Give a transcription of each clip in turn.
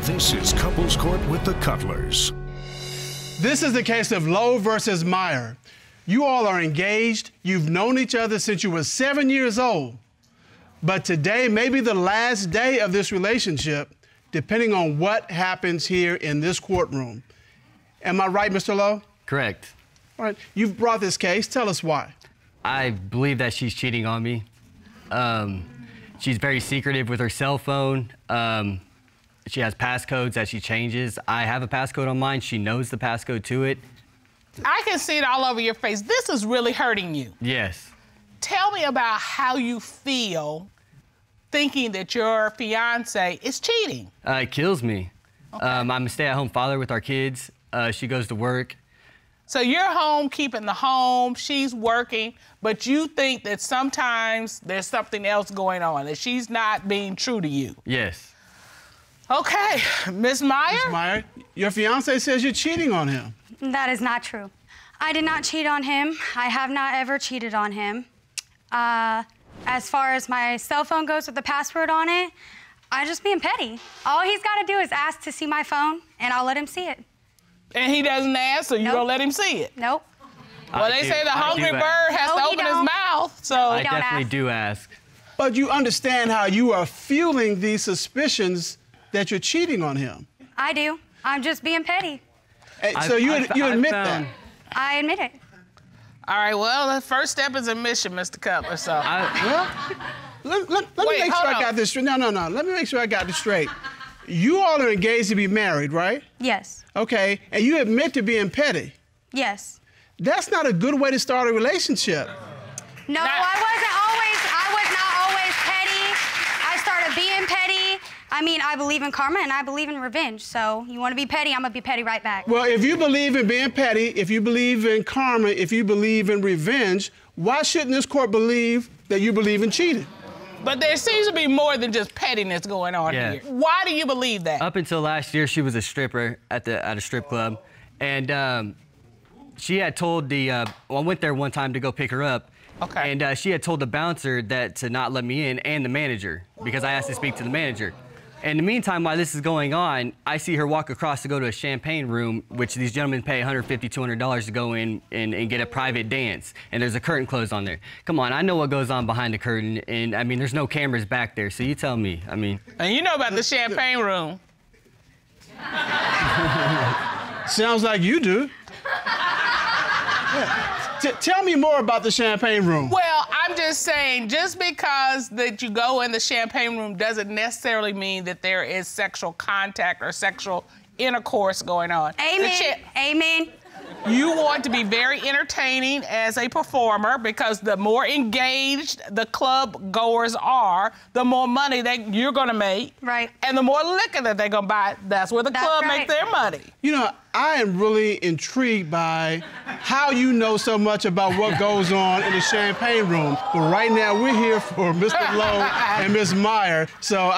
This is Couples Court with the Cutlers. This is the case of Lowe versus Meyer. You all are engaged. You've known each other since you were 7 years old. But today may be the last day of this relationship, depending on what happens here in this courtroom. Am I right, Mr. Lowe? Correct. All right. You've brought this case. Tell us why. I believe that she's cheating on me. She's very secretive with her cell phone. She has passcodes that she changes. I have a passcode on mine. She knows the passcode to it. I can see it all over your face. This is really hurting you. Yes. Tell me about how you feel thinking that your fiance is cheating. It kills me. Okay. I'm a stay-at-home father with our kids. She goes to work. So you're home keeping the home, she's working, but you think that sometimes there's something else going on, that she's not being true to you. Yes. Okay, Ms. Meyer? Ms. Meyer, your fiance says you're cheating on him. That is not true. I did not cheat on him. I have not ever cheated on him. As far as my cell phone goes with the password on it, I'm just being petty. All he's got to do is ask to see my phone, and I'll let him see it. And he doesn't ask, so you Nope. don't let him see it? Nope. Well, they say the hungry bird has to open his mouth, so... I definitely do ask. But you understand how you are fueling these suspicions that you're cheating on him. I do. I'm just being petty. So you admit that? I admit it. All right, well, the first step is admission, Mr. Cutler, so... Let me make sure I got this straight. No. Let me make sure I got this straight. You all are engaged to be married, right? Yes. Okay, and you admit to being petty. Yes. That's not a good way to start a relationship. No, I was not always petty. I started being petty. I mean, I believe in karma and I believe in revenge. So you want to be petty, I'm going to be petty right back. Well, if you believe in being petty, if you believe in karma, if you believe in revenge, why shouldn't this court believe that you believe in cheating? But there seems to be more than just pettiness going on here. Why do you believe that? Up until last year, she was a stripper at a strip club. And she had told I went there one time to go pick her up. Okay. And she had told the bouncer to not let me in and the manager because I asked to speak to the manager. In the meantime, while this is going on, I see her walk across to go to a champagne room, which these gentlemen pay $150, $200 to go in and get a private dance. And there's a curtain closed on there. Come on, I know what goes on behind the curtain. And, I mean, there's no cameras back there, so you tell me. I mean... And you know about the champagne room. Sounds like you do. Yeah. Tell me more about the champagne room. Well, I'm just saying, just because that you go in the champagne room doesn't necessarily mean that there is sexual contact or sexual intercourse going on. Amen. Amen. You want to be very entertaining as a performer because the more engaged the club goers are, the more money you're gonna make. Right. And the more liquor that they're gonna buy, that's where the club makes their money. You know, I am really intrigued by how you know so much about what goes on in the champagne room. But right now, we're here for Mr. Lowe and Ms. Meyer. So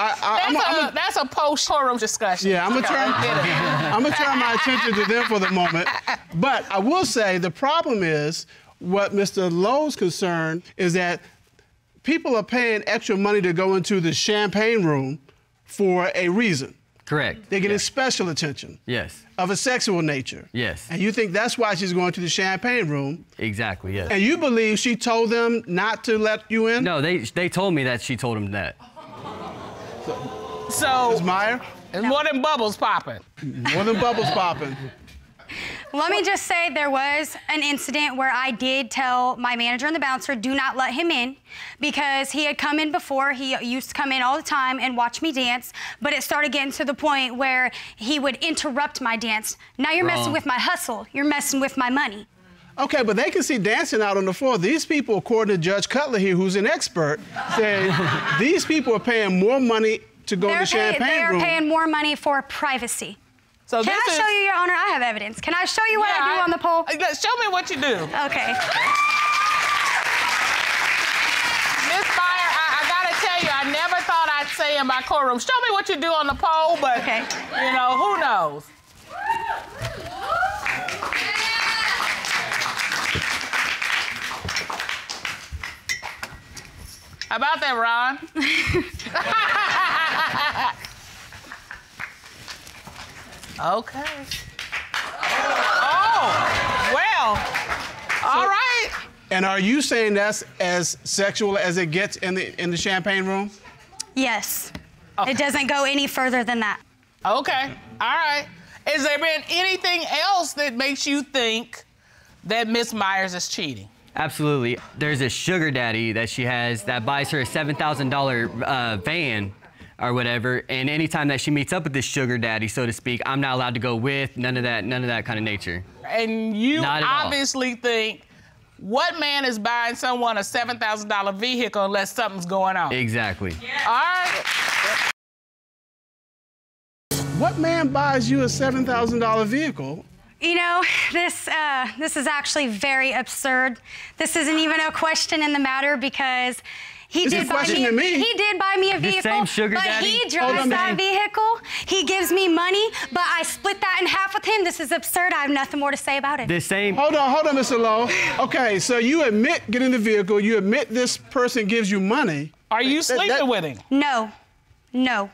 that's a post-courtroom discussion. Yeah, I'm gonna turn my attention to them for the moment. But I will say the problem is what Mr. Lowe's concern is that people are paying extra money to go into the champagne room for a reason. Correct. They're getting special attention. Yes. Of a sexual nature. Yes. And you think that's why she's going to the champagne room. Exactly, yes. And you believe she told them not to let you in? No, they told me that she told them that. So... Ms. Meyer? There's more than bubbles popping. More than bubbles popping. Let me just say there was an incident where I did tell my manager and the bouncer, do not let him in, because he had come in before. He used to come in all the time and watch me dance, but it started getting to the point where he would interrupt my dance. Now you're messing with my hustle. You're messing with my money. Okay, but they can see dancing out on the floor. These people, according to Judge Cutler here, who's an expert, say these people are paying more money to go to the champagne room. They are paying more money for privacy. So Can I show you, Your Honor? I have evidence. Can I show you what I do on the pole? Show me what you do. Okay. Miss Meyer, I gotta tell you, I never thought I'd say in my courtroom, show me what you do on the pole, but, you know, who knows? How about that, Ron? Okay. Oh, well, all right. And are you saying that's as sexual as it gets in the champagne room? Yes. Okay. It doesn't go any further than that. Okay, all right. Has there been anything else that makes you think that Miss Myers is cheating? Absolutely. There's a sugar daddy that she has that buys her a $7,000 van or whatever, and anytime that she meets up with this sugar daddy, so to speak, I'm not allowed to go with, none of that kind of nature. And you Not at all. obviously think, what man is buying someone a $7,000 vehicle unless something's going on? Exactly. All right. What man buys you a $7,000 vehicle? You know, this is actually very absurd. This isn't even a question in the matter because he It's a did buy question me. to me. He did buy me a The vehicle, same sugar but daddy? he Hold drives on, that man. vehicle. He gives me money, but I split that in half with him. This is absurd. I have nothing more to say about it. The same. Hold on, Mr. Lowe. Okay, so you admit getting the vehicle, you admit this person gives you money. Are you sleeping with him? No, no.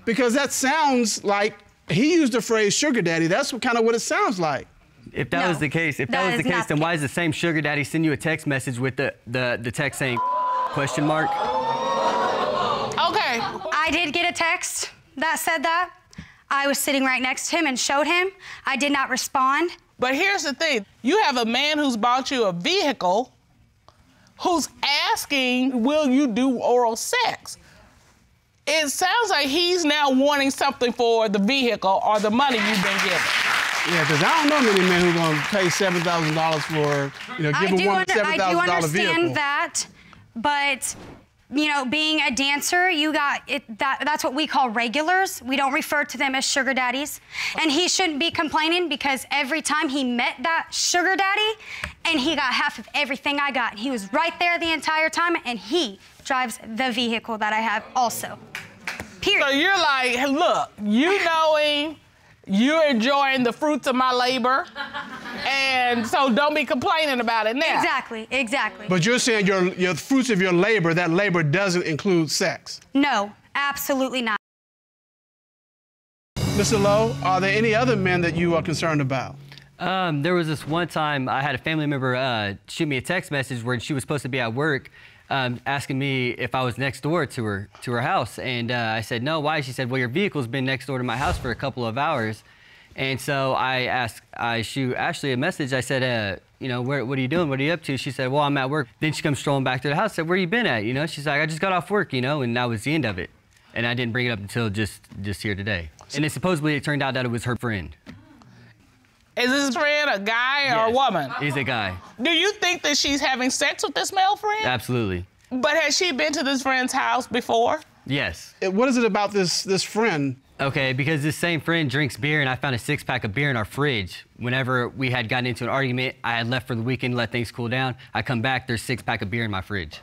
Because that sounds like, he used the phrase sugar daddy. That's kind of what it sounds like. If that No, was the case, that is not then the why is the same sugar daddy send you a text message with the text saying question mark? Okay. I did get a text that said that. I was sitting right next to him and showed him. I did not respond. But here's the thing. You have a man who's bought you a vehicle who's asking, will you do oral sex? It sounds like he's now wanting something for the vehicle or the money you've been given. Yeah, because I don't know many men who are going to pay $7,000 for, give a woman a $7,000 I do understand vehicle. that, but being a dancer, that's what we call regulars. We don't refer to them as sugar daddies. And he shouldn't be complaining because every time he met that sugar daddy and he got half of everything I got. He was right there the entire time and he drives the vehicle that I have also. Period. So you're like, hey, look, you knowing you're enjoying the fruits of my labor, and so don't be complaining about it now. Exactly. But you're saying your fruits of your labor, that labor doesn't include sex. No, absolutely not. Mr. Lowe, are there any other men that you are concerned about? There was this one time I had a family member shoot me a text message where she was supposed to be at work, asking me if I was next door to her house, and I said no. Why? She said, well, your vehicle's been next door to my house for a couple of hours, and so I shoot Ashley a message. I said, what are you doing? What are you up to? She said, well, I'm at work. Then she comes strolling back to the house. I said, where you been at? She's like, I just got off work, and that was the end of it, and I didn't bring it up until just here today. And it turned out that it was her friend. Is this friend a guy or a woman? He's a guy. Do you think that she's having sex with this male friend? Absolutely. But has she been to this friend's house before? Yes. What is it about this friend? Okay, because this same friend drinks beer, and I found a 6-pack of beer in our fridge. Whenever we had gotten into an argument, I had left for the weekend, let things cool down. I come back, there's 6-pack of beer in my fridge.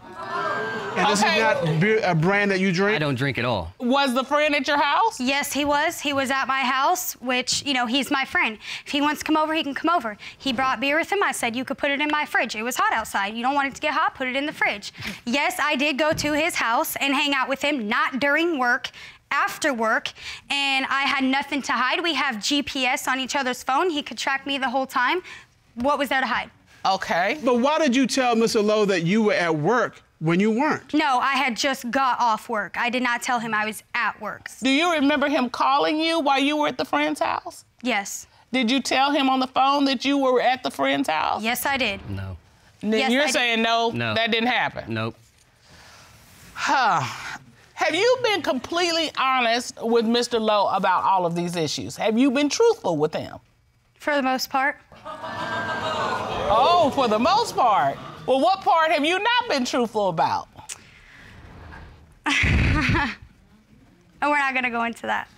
And this is not a brand that you drink? I don't drink at all. Was the friend at your house? Yes, he was. He was at my house, which, he's my friend. If he wants to come over, he can come over. He brought beer with him. I said, you could put it in my fridge. It was hot outside. You don't want it to get hot, put it in the fridge. Yes, I did go to his house and hang out with him, not during work, after work, and I had nothing to hide. We have GPS on each other's phone. He could track me the whole time. What was there to hide? Okay. But why did you tell Mr. Lowe that you were at work when you weren't? No, I had just got off work. I did not tell him I was at work. Do you remember him calling you while you were at the friend's house? Yes. Did you tell him on the phone that you were at the friend's house? Yes, I did. No. And then Yes, you're I did. saying no, that didn't happen? Nope. Have you been completely honest with Mr. Lowe about all of these issues? Have you been truthful with him? For the most part. Oh, for the most part. Well, what part have you not been truthful about? And we're not gonna go into that.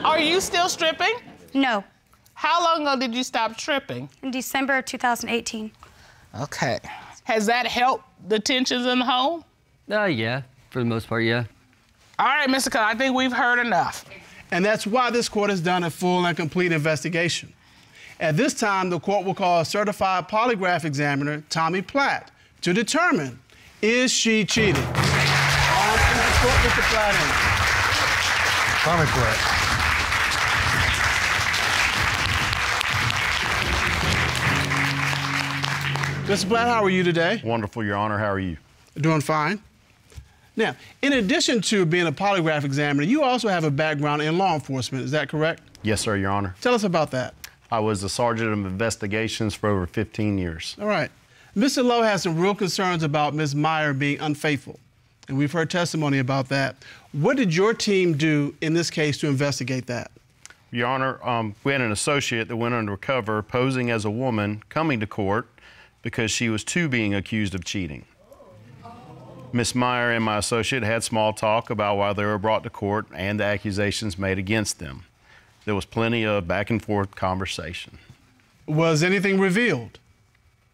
Are you still stripping? No. How long ago did you stop stripping? In December of 2018. Okay. Has that helped the tensions in the home? Yeah, for the most part, yeah. All right, Mr. Cutler, I think we've heard enough. And that's why this court has done a full and complete investigation. At this time, the court will call a certified polygraph examiner, Tommy Platt, to determine, is she cheating? On to the court with the Platt in. Tommy Platt. Mr. Platt, how are you today? Wonderful, Your Honor. How are you? Doing fine. Now, in addition to being a polygraph examiner, you also have a background in law enforcement. Is that correct? Yes, sir, Your Honor. Tell us about that. I was a sergeant of investigations for over 15 years. All right. Mr. Lowe has some real concerns about Ms. Meyer being unfaithful, and we've heard testimony about that. What did your team do in this case to investigate that? Your Honor, we had an associate that went undercover posing as a woman coming to court because she was too being accused of cheating. Ms. Meyer and my associate had small talk about why they were brought to court and the accusations made against them. There was plenty of back and forth conversation. Was anything revealed?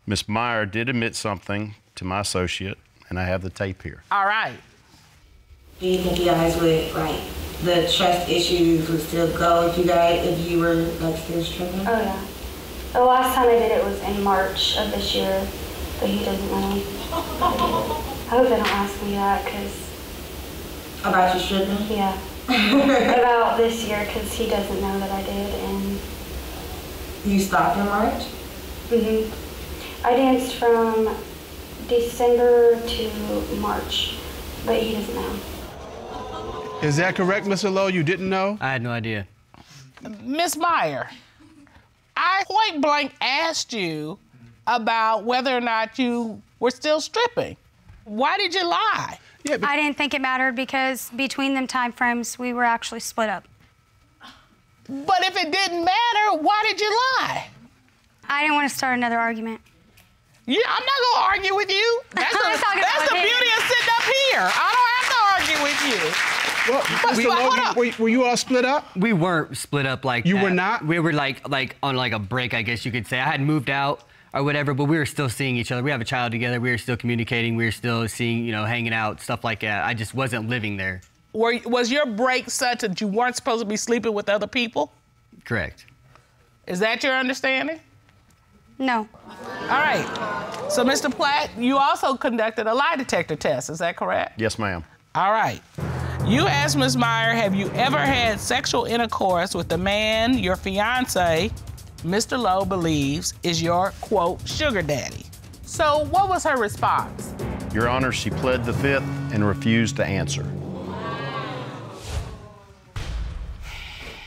Ms. Meyer did admit something to my associate, and I have the tape here. All right. Do you think you guys would, like, the trust issues would still go if you were, like, still stripping? Oh, yeah. The last time I did it was in March of this year, but he doesn't know. I hope they don't ask me that, because... About you stripping? Yeah. About this year, because he doesn't know that I did, and... You stopped in March? Mm-hmm. I danced from December to March, but he doesn't know. Is that correct, Mr. Lowe? You didn't know? I had no idea. Ms. Meyer, I point blank asked you about whether or not you were still stripping. Why did you lie? Yeah, I didn't think it mattered because between them time frames, we were actually split up. But if it didn't matter, why did you lie? I didn't want to start another argument. Yeah, I'm not gonna argue with you. That's I'm talking about the him. beauty of sitting up here. I don't have to argue with you. Well, Mr. Lowe, were you all split up? We weren't split up like You that. were not? We were like on like a break, I guess you could say. I had moved out or whatever, but we were still seeing each other. We have a child together. We were still communicating. We were still seeing, you know, hanging out, stuff like that. I just wasn't living there. Was your break such that you weren't supposed to be sleeping with other people? Correct. Is that your understanding? No. All right. So, Mr. Platt, you also conducted a lie detector test. Is that correct? Yes, ma'am. All right. You asked Ms. Meyer, have you ever had sexual intercourse with the man your fiance, Mr. Lowe, believes is your, quote, sugar daddy? So what was her response? Your Honor, she pled the fifth and refused to answer.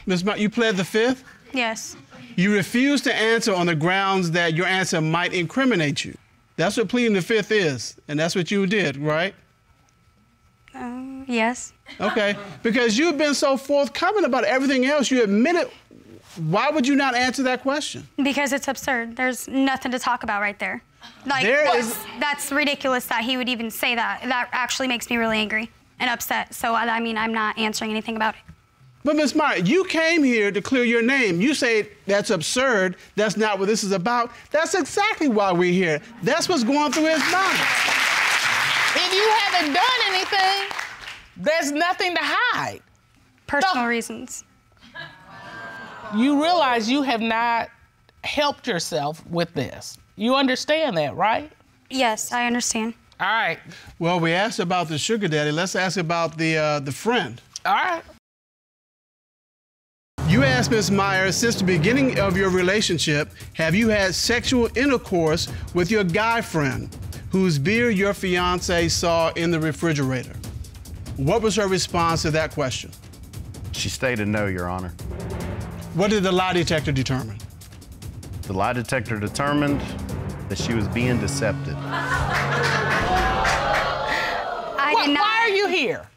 Ms. Meyer, you pled the fifth? Yes. You refused to answer on the grounds that your answer might incriminate you. That's what pleading the fifth is, and that's what you did, right? Yes. Okay, because you've been so forthcoming about everything else, you admitted. Why would you not answer that question? Because it's absurd. There's nothing to talk about right there. Like, that's ridiculous that he would even say that. That actually makes me really angry and upset. So, I mean, I'm not answering anything about it. But Ms. Meyer, you came here to clear your name. You say that's absurd. That's not what this is about. That's exactly why we're here. That's what's going through his mind. If you haven't done anything, there's nothing to hide. Personal reasons. You realize you have not helped yourself with this. You understand that, right? Yes, I understand. All right. Well, we asked about the sugar daddy. Let's ask about the friend. All right. You asked Ms. Meyer, since the beginning of your relationship, have you had sexual intercourse with your guy friend, whose beer your fiance saw in the refrigerator? What was her response to that question? She stated no, Your Honor. What did the lie detector determine? The lie detector determined that she was being deceptive. Why are you here?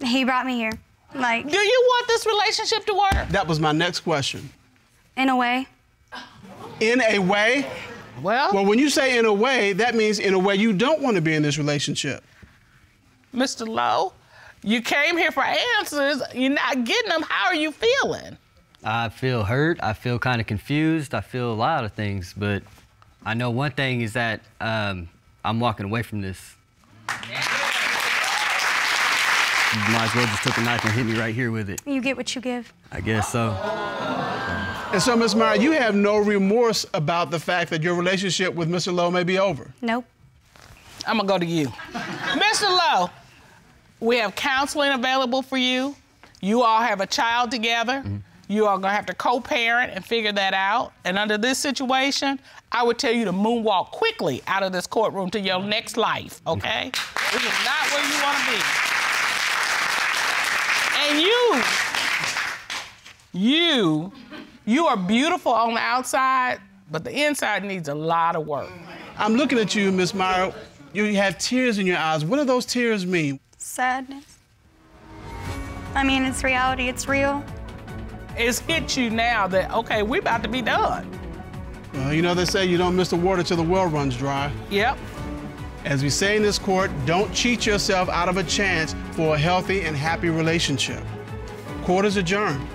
He brought me here. Like, do you want this relationship to work? That was my next question. in a way. In a way? Well, when you say in a way, that means in a way you don't want to be in this relationship. Mr. Lowe, you came here for answers. You're not getting them. How are you feeling? I feel hurt. I feel kind of confused. I feel a lot of things, but I know one thing is that I'm walking away from this. You might as well just took a knife and hit me right here with it. You get what you give. I guess so. And so, Ms. Meyer, you have no remorse about the fact that your relationship with Mr. Lowe may be over? Nope. I'm gonna go to you. Mr. Lowe, we have counseling available for you. You all have a child together. You are gonna have to co-parent and figure that out. And under this situation, I would tell you to moonwalk quickly out of this courtroom to your next life, okay? This is not where you wanna be. And you are beautiful on the outside, but the inside needs a lot of work. I'm looking at you, Miss Meyer. You have tears in your eyes. What do those tears mean? Sadness. I mean, it's reality, it's real. It's hit you now that, okay, we're about to be done. Well, you know, they say you don't miss the water till the well runs dry. Yep. As we say in this court, don't cheat yourself out of a chance for a healthy and happy relationship. Court is adjourned.